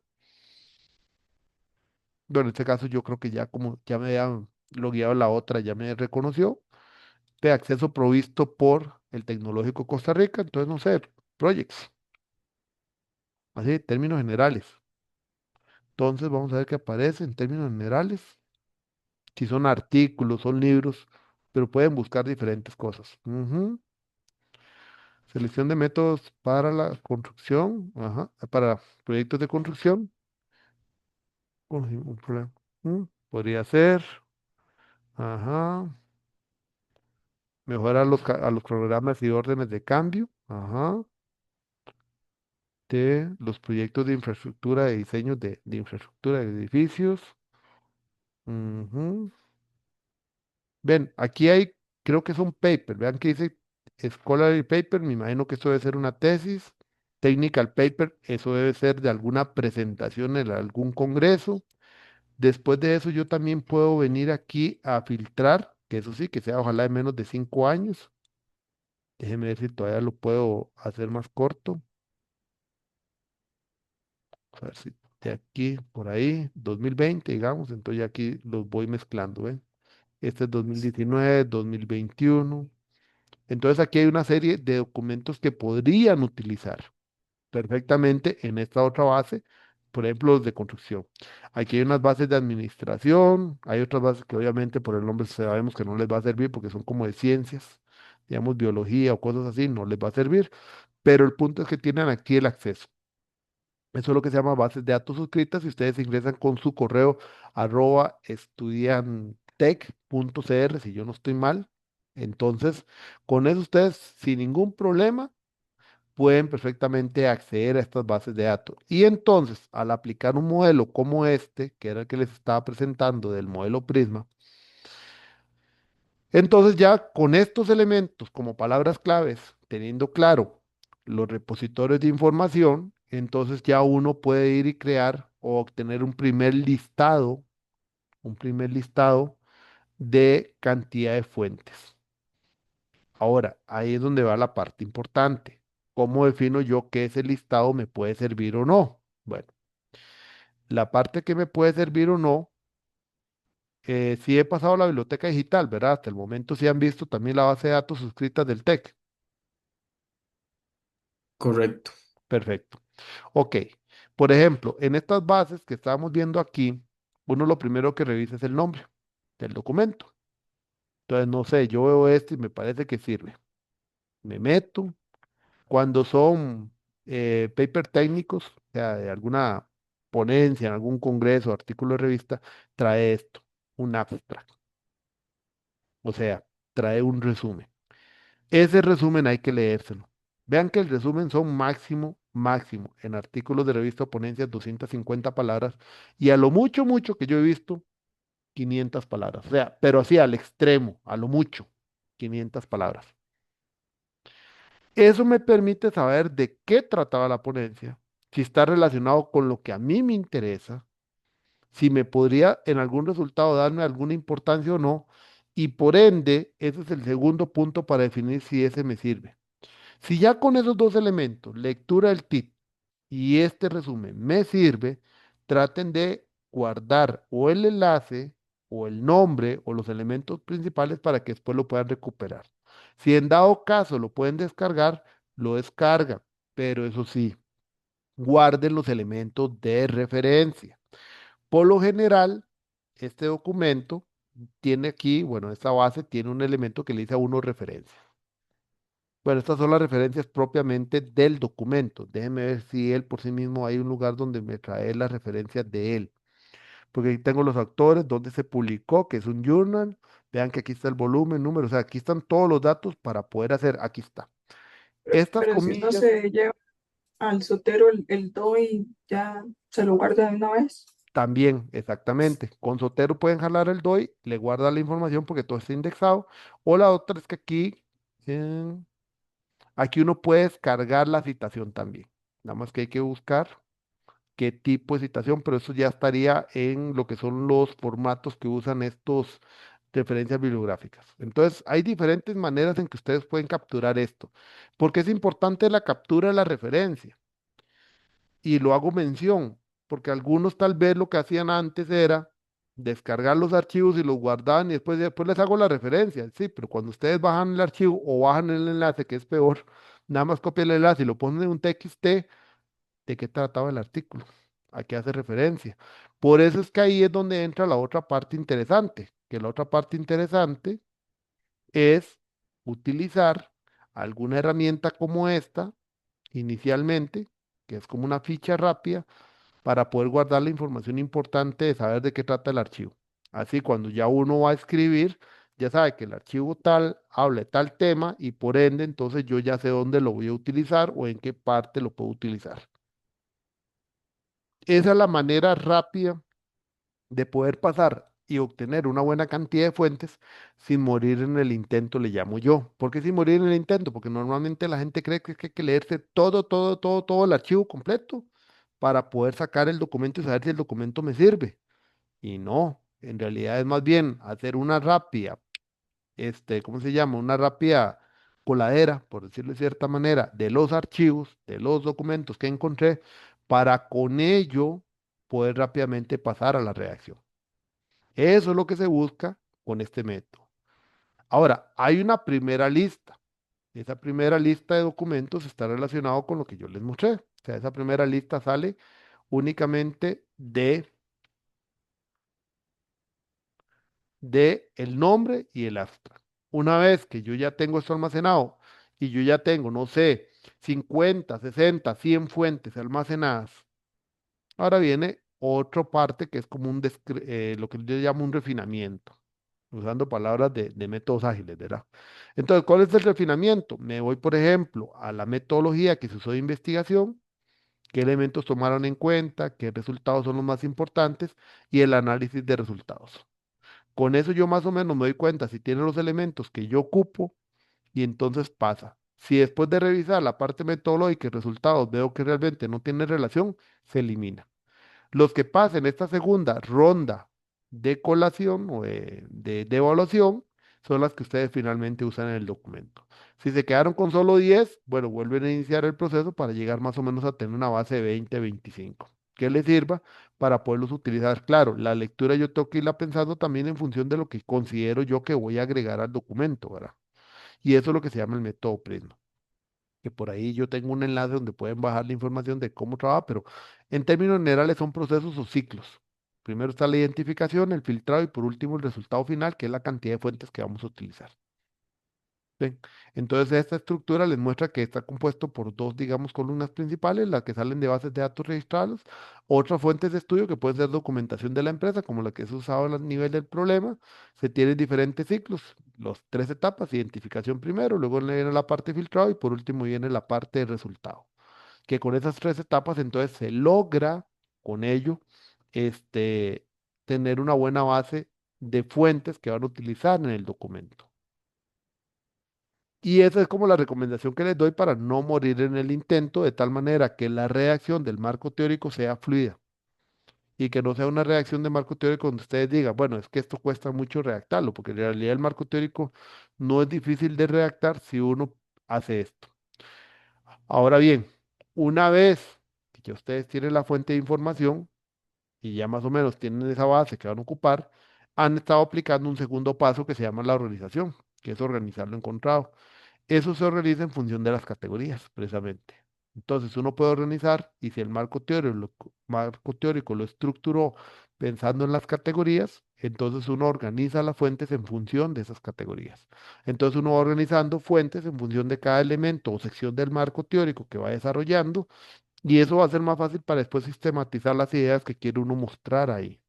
Bueno, en este caso yo creo que ya como ya me había logueado la otra, ya me reconoció de acceso provisto por el Tecnológico Costa Rica, entonces no sé, projects, así, términos generales. Entonces vamos a ver qué aparece en términos generales, si son artículos, son libros, pero pueden buscar diferentes cosas. Ujú. Selección de métodos para la construcción, ajá, para proyectos de construcción. Uy, un problema. Podría ser, ajá, mejorar a los programas y órdenes de cambio, ajá, de los proyectos de infraestructura, de diseños de infraestructura de edificios. Ujú. Ven, aquí hay, creo que es un paper, vean que dice Scholarly Paper, me imagino que esto debe ser una tesis. Technical Paper, eso debe ser de alguna presentación en algún congreso. Después de eso, yo también puedo venir aquí a filtrar, que eso sí, que sea ojalá de menos de 5 años. Déjeme ver si todavía lo puedo hacer más corto. A ver si de aquí, por ahí, 2020, digamos, entonces ya aquí los voy mezclando, ¿ven? este es 2019, 2021. Entonces aquí hay una serie de documentos que podrían utilizar perfectamente en esta otra base, por ejemplo, los de construcción. Aquí hay unas bases de administración, hay otras bases que obviamente por el nombre sabemos que no les va a servir porque son como de ciencias, digamos biología o cosas así, no les va a servir, pero el punto es que tienen aquí el acceso. Eso es lo que se llama bases de datos suscritas y ustedes ingresan con su correo @estudiantec.cr, si yo no estoy mal. Entonces, con eso ustedes sin ningún problema pueden perfectamente acceder a estas bases de datos. Y entonces, al aplicar un modelo como este, que era el que les estaba presentando del modelo Prisma, entonces ya con estos elementos como palabras claves, teniendo claro los repositorios de información, entonces ya uno puede ir y crear o obtener un primer listado de cantidad de fuentes. Ahora, ahí es donde va la parte importante. ¿Cómo defino yo que ese listado me puede servir o no? Bueno, la parte que me puede servir o no, sí he pasado la biblioteca digital, ¿verdad? Hasta el momento sí han visto también la base de datos suscritas del TEC. Correcto. Perfecto. Ok. Por ejemplo, en estas bases que estamos viendo aquí, uno lo primero que revisa es el nombre del documento. Entonces, no sé, yo veo este y me parece que sirve. Me meto. Cuando son paper técnicos, o sea, de alguna ponencia, en algún congreso, artículo de revista, trae esto, un abstract. O sea, trae un resumen. Ese resumen hay que leérselo. Vean que el resumen son máximo, en artículos de revista o ponencias, 250 palabras, y a lo mucho, mucho que yo he visto, 500 palabras. O sea, pero así al extremo, a lo mucho, 500 palabras. Eso me permite saber de qué trataba la ponencia, si está relacionado con lo que a mí me interesa, si me podría en algún resultado darme alguna importancia o no, y por ende, ese es el segundo punto para definir si ese me sirve. Si ya con esos dos elementos, lectura del tip y este resumen me sirve, traten de guardar o el enlace o el nombre o los elementos principales para que después lo puedan recuperar. Si en dado caso lo pueden descargar, lo descargan, pero eso sí, guarden los elementos de referencia. Por lo general, este documento tiene aquí, bueno, esta base tiene un elemento que le dice a uno referencia. Bueno, estas son las referencias propiamente del documento. Déjenme ver si él por sí mismo hay un lugar donde me trae las referencias de él. Porque aquí tengo los autores, donde se publicó, que es un journal. Vean que aquí está el volumen, número, o sea, aquí están todos los datos para poder hacer, aquí está. Estas Pero si uno comillas se lleva al Sotero el DOI, ya se lo guarda de una vez. también, exactamente. Con Sotero pueden jalar el DOI, le guarda la información porque todo está indexado. O la otra es que eh, aquí uno puede descargar la citación también. Nada más que hay que buscar qué tipo de citación, pero eso ya estaría en lo que son los formatos que usan estos referencias bibliográficas. Entonces, hay diferentes maneras en que ustedes pueden capturar esto, porque es importante la captura de la referencia, y lo hago mención, porque algunos tal vez lo que hacían antes era descargar los archivos y los guardaban y después les hago la referencia, sí, pero cuando ustedes bajan el archivo o bajan el enlace, que es peor, nada más copian el enlace y lo ponen en un TXT, de qué trataba el artículo, a qué hace referencia. Por eso es que ahí es donde entra la otra parte interesante, que la otra parte interesante es utilizar alguna herramienta como esta, inicialmente, que es como una ficha rápida, para poder guardar la información importante de saber de qué trata el archivo. Así, cuando ya uno va a escribir, ya sabe que el archivo tal habla de tal tema y por ende, entonces yo ya sé dónde lo voy a utilizar o en qué parte lo puedo utilizar. Esa es la manera rápida de poder pasar y obtener una buena cantidad de fuentes sin morir en el intento, le llamo yo. ¿Por qué sin morir en el intento? Porque normalmente la gente cree que hay que leerse todo el archivo completo para poder sacar el documento y saber si el documento me sirve. Y no, en realidad es más bien hacer una rápida, ¿cómo se llama? Una rápida coladera, por decirlo de cierta manera, de los archivos, de los documentos que encontré, para con ello poder rápidamente pasar a la redacción. Eso es lo que se busca con este método. Ahora, hay una primera lista. Esa primera lista de documentos está relacionado con lo que yo les mostré. O sea, esa primera lista sale únicamente de el nombre y el abstract. Una vez que yo ya tengo esto almacenado y yo ya tengo, no sé, 50, 60, 100 fuentes almacenadas, ahora viene otra parte que es como lo que yo llamo un refinamiento, usando palabras de métodos ágiles, ¿verdad? Entonces, ¿cuál es el refinamiento? Me voy, por ejemplo, a la metodología que se usó de investigación, qué elementos tomaron en cuenta, qué resultados son los más importantes y el análisis de resultados. Con eso yo más o menos me doy cuenta si tiene los elementos que yo ocupo y entonces pasa. Si después de revisar la parte metodológica y resultados veo que realmente no tiene relación, se elimina. Los que pasen esta segunda ronda de colación o de evaluación son las que ustedes finalmente usan en el documento. Si se quedaron con solo 10, bueno, vuelven a iniciar el proceso para llegar más o menos a tener una base de 20, 25, que les sirva para poderlos utilizar. Claro, la lectura yo tengo que irla pensando también en función de lo que considero yo que voy a agregar al documento, ¿verdad? Y eso es lo que se llama el método Prisma, que por ahí yo tengo un enlace donde pueden bajar la información de cómo trabaja, pero en términos generales son procesos o ciclos. Primero está la identificación, el filtrado y por último el resultado final, que es la cantidad de fuentes que vamos a utilizar. ¿Ven? Entonces esta estructura les muestra que está compuesto por dos, digamos, columnas principales, las que salen de bases de datos registrados, otras fuentes de estudio que pueden ser documentación de la empresa, como la que es usada a nivel del problema. Se tienen diferentes ciclos, los tres etapas: identificación primero, luego viene la parte filtrado y por último viene la parte de resultado. Que con esas tres etapas entonces se logra con ello tener una buena base de fuentes que van a utilizar en el documento. Y esa es como la recomendación que les doy para no morir en el intento, de tal manera que la redacción del marco teórico sea fluida y que no sea una redacción de marco teórico donde ustedes digan, bueno, es que esto cuesta mucho redactarlo, porque en realidad el marco teórico no es difícil de redactar si uno hace esto. Ahora bien, una vez que ya ustedes tienen la fuente de información y ya más o menos tienen esa base que van a ocupar, han estado aplicando un segundo paso que se llama la organización, que es organizar lo encontrado. Eso se organiza en función de las categorías, precisamente. Entonces, uno puede organizar, y si el marco teórico lo estructuró pensando en las categorías, entonces uno organiza las fuentes en función de esas categorías. Entonces, uno va organizando fuentes en función de cada elemento o sección del marco teórico que va desarrollando, y eso va a ser más fácil para después sistematizar las ideas que quiere uno mostrar ahí.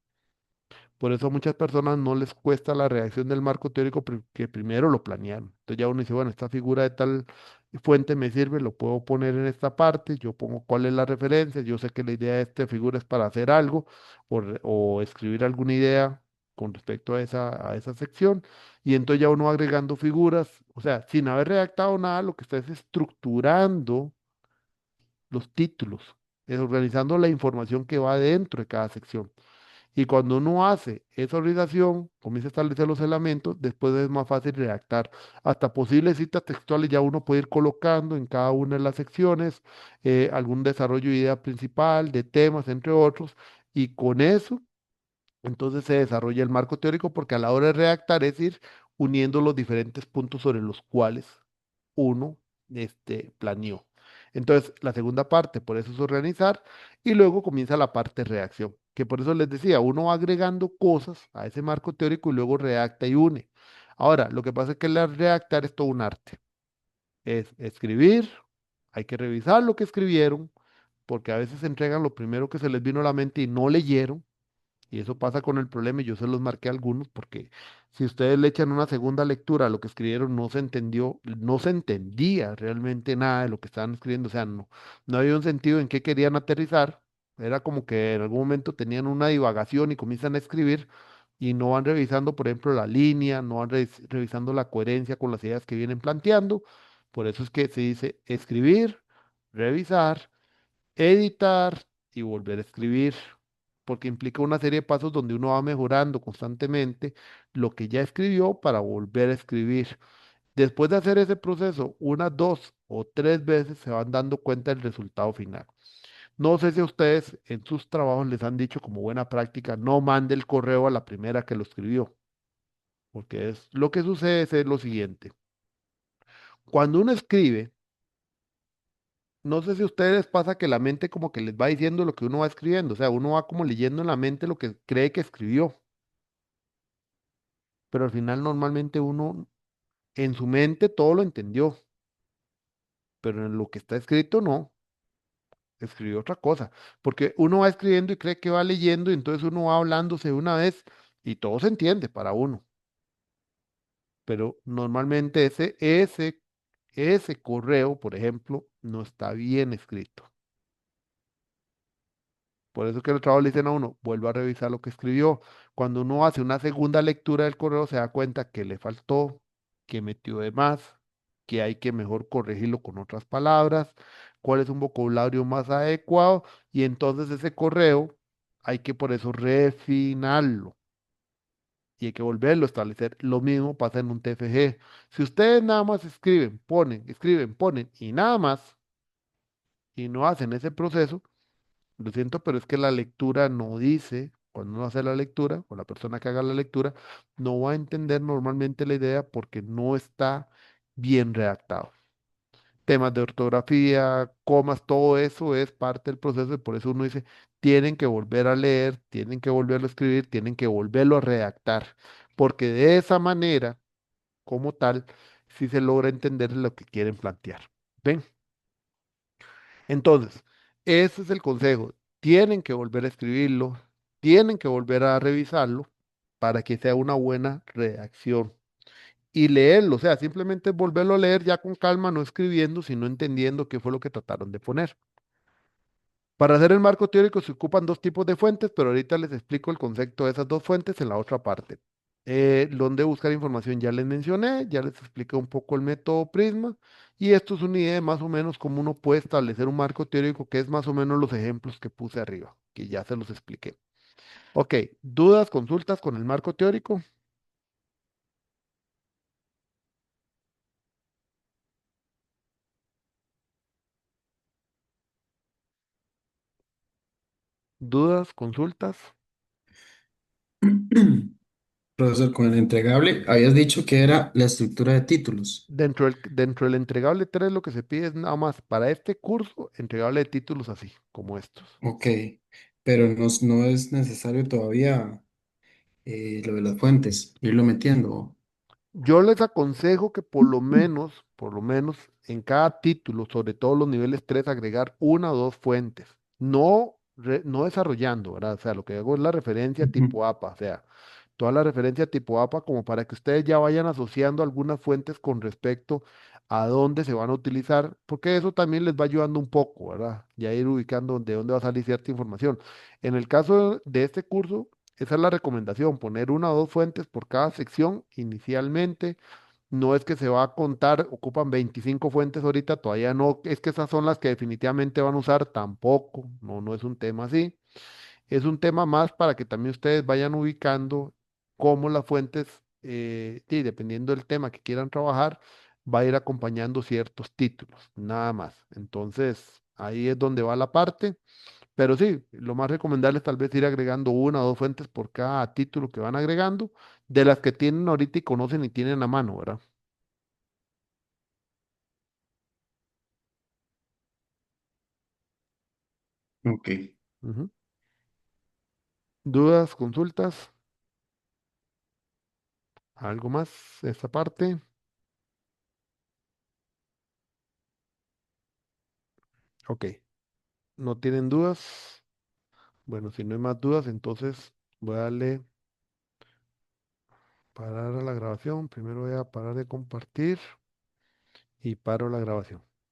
Por eso a muchas personas no les cuesta la redacción del marco teórico porque primero lo planearon. Entonces ya uno dice, bueno, esta figura de tal fuente me sirve, lo puedo poner en esta parte, yo pongo cuál es la referencia, yo sé que la idea de esta figura es para hacer algo o escribir alguna idea con respecto a esa sección. Y entonces ya uno va agregando figuras, o sea, sin haber redactado nada, lo que está es estructurando los títulos, es organizando la información que va dentro de cada sección. Y cuando uno hace esa organización, comienza a establecer los elementos, después es más fácil redactar. Hasta posibles citas textuales ya uno puede ir colocando en cada una de las secciones algún desarrollo de idea principal, de temas, entre otros, y con eso entonces se desarrolla el marco teórico porque a la hora de redactar es ir uniendo los diferentes puntos sobre los cuales uno planeó. Entonces, la segunda parte, por eso es organizar, y luego comienza la parte de redacción, que por eso les decía, uno va agregando cosas a ese marco teórico y luego redacta y une. Ahora, lo que pasa es que el redactar es todo un arte. Es escribir, hay que revisar lo que escribieron, porque a veces se entregan lo primero que se les vino a la mente y no leyeron. Y eso pasa con el problema y yo se los marqué a algunos porque si ustedes le echan una segunda lectura a lo que escribieron, no se entendió, no se entendía realmente nada de lo que estaban escribiendo. O sea, no había un sentido en qué querían aterrizar. Era como que en algún momento tenían una divagación y comienzan a escribir y no van revisando, por ejemplo, la línea, no van revisando la coherencia con las ideas que vienen planteando. Por eso es que se dice escribir, revisar, editar y volver a escribir, porque implica una serie de pasos donde uno va mejorando constantemente lo que ya escribió para volver a escribir. Después de hacer ese proceso unas dos o tres veces se van dando cuenta del resultado final. No sé si a ustedes en sus trabajos les han dicho como buena práctica, no mande el correo a la primera que lo escribió. porque es lo que sucede es lo siguiente. Cuando uno escribe, no sé si a ustedes les pasa que la mente como que les va diciendo lo que uno va escribiendo, o sea, uno va como leyendo en la mente lo que cree que escribió, pero al final normalmente uno en su mente todo lo entendió, pero en lo que está escrito no, escribió otra cosa, porque uno va escribiendo y cree que va leyendo y entonces uno va hablándose de una vez y todo se entiende para uno, pero normalmente ese correo, por ejemplo, no está bien escrito. Por eso que el trabajo le dicen a uno, vuelva a revisar lo que escribió. Cuando uno hace una segunda lectura del correo, se da cuenta que le faltó, que metió de más, que hay que mejor corregirlo con otras palabras, cuál es un vocabulario más adecuado, y entonces ese correo hay que por eso refinarlo y hay que volverlo a establecer. Lo mismo pasa en un TFG. Si ustedes nada más escriben, ponen y nada más, y no hacen ese proceso, lo siento, pero es que la lectura no dice, cuando uno hace la lectura, o la persona que haga la lectura, no va a entender normalmente la idea porque no está bien redactado. Temas de ortografía, comas, todo eso es parte del proceso y por eso uno dice, tienen que volver a leer, tienen que volverlo a escribir, tienen que volverlo a redactar, porque de esa manera, como tal, sí se logra entender lo que quieren plantear. ¿Ven? Entonces, ese es el consejo. Tienen que volver a escribirlo, tienen que volver a revisarlo para que sea una buena redacción. Y leerlo, o sea, simplemente volverlo a leer ya con calma, no escribiendo, sino entendiendo qué fue lo que trataron de poner. Para hacer el marco teórico se ocupan dos tipos de fuentes, pero ahorita les explico el concepto de esas dos fuentes en la otra parte. Donde buscar información ya les mencioné, ya les expliqué un poco el método Prisma y esto es una idea de más o menos cómo uno puede establecer un marco teórico que es más o menos los ejemplos que puse arriba, que ya se los expliqué. Ok, dudas, consultas con el marco teórico, dudas, consultas. Profesor, con el entregable, habías dicho que era la estructura de títulos. Dentro del entregable 3 lo que se pide es nada más para este curso, entregable de títulos así, como estos. Ok, pero no es necesario todavía lo de las fuentes, irlo metiendo. Yo les aconsejo que por lo menos en cada título, sobre todo los niveles 3 agregar una o dos fuentes. No desarrollando, ¿verdad? O sea, lo que hago es la referencia Ujú. tipo APA, o sea, toda la referencia tipo APA como para que ustedes ya vayan asociando algunas fuentes con respecto a dónde se van a utilizar, porque eso también les va ayudando un poco, ¿verdad? Ya ir ubicando de dónde va a salir cierta información. En el caso de este curso, esa es la recomendación, poner una o dos fuentes por cada sección inicialmente. No es que se va a contar, ocupan 25 fuentes ahorita, todavía no, es que esas son las que definitivamente van a usar, tampoco, no es un tema así. Es un tema más para que también ustedes vayan ubicando cómo las fuentes, y dependiendo del tema que quieran trabajar, va a ir acompañando ciertos títulos, nada más. Entonces, ahí es donde va la parte. Pero sí, lo más recomendable es tal vez ir agregando una o dos fuentes por cada título que van agregando, de las que tienen ahorita y conocen y tienen a mano, ¿verdad? Ok. Ujú. ¿Dudas, consultas? ¿Algo más? Esta parte. Ok. ¿No tienen dudas? Bueno, si no hay más dudas, entonces voy a darle parar a la grabación. Primero voy a parar de compartir y paro la grabación.